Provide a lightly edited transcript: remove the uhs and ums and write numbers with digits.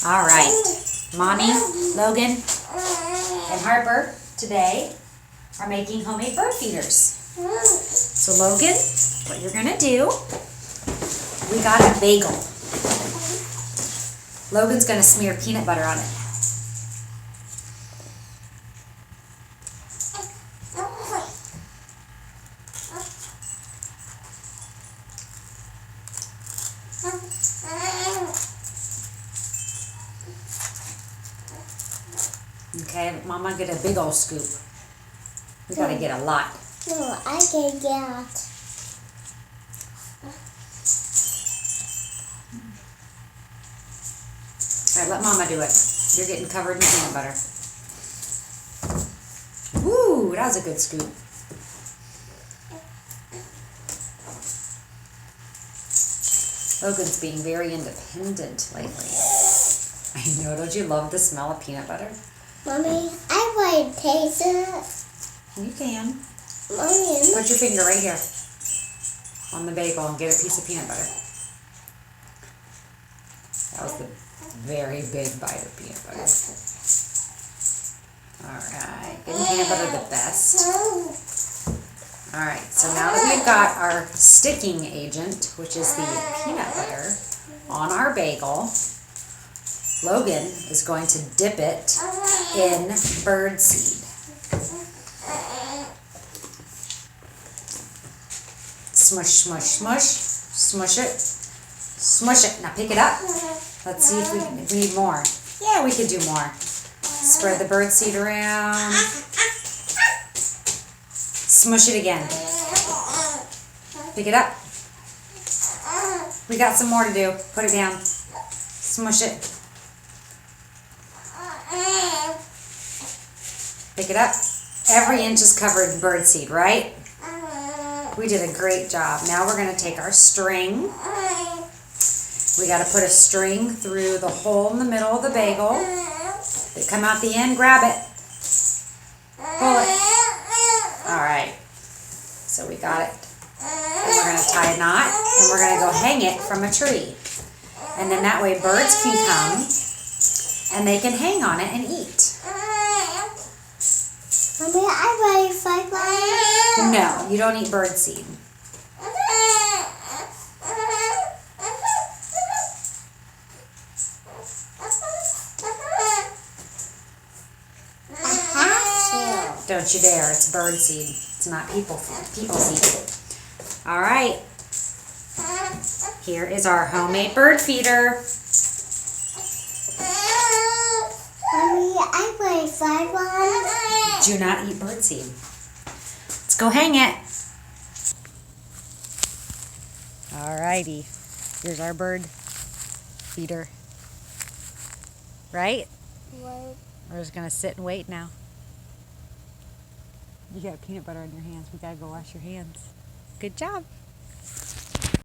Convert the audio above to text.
All right, Mommy, Logan, and Harper today are making homemade bird feeders. So Logan, what you're gonna do, we got a bagel. Logan's gonna smear peanut butter on it. Okay, Mama, get a big old scoop. We gotta get a lot. No, I can get. All right, let Mama do it. You're getting covered in peanut butter. Woo, that was a good scoop. Logan's being very independent lately. I know, don't you love the smell of peanut butter? Mommy, I want to taste it. You can. Mommy. Put your finger right here on the bagel and get a piece of peanut butter. That was the very big bite of peanut butter. Alright, getting peanut butter the best. Alright, so now that we've got our sticking agent, which is the peanut butter, on our bagel, Logan is going to dip it in birdseed. Smush, smush, smush. Smush it. Smush it. Now pick it up. Let's see if we need more. Yeah, we could do more. Spread the birdseed around. Smush it again. Pick it up. We got some more to do. Put it down. Smush it. Pick it up. Every inch is covered in birdseed, right? We did a great job. Now we're going to take our string. We got to put a string through the hole in the middle of the bagel. They come out the end, grab it. Pull it. Alright. So we got it. And we're going to tie a knot and we're going to go hang it from a tree. And then that way birds can come and they can hang on it and eat. Mommy, I want to find one. No, you don't eat birdseed. Don't you dare, it's birdseed. It's not people seed. All right. Here is our homemade bird feeder. Mommy, I want to find one. Do not eat birdseed. Let's go hang it. All righty. Here's our bird feeder. Right? What? We're just going to sit and wait now. You got peanut butter on your hands. We got to go wash your hands. Good job.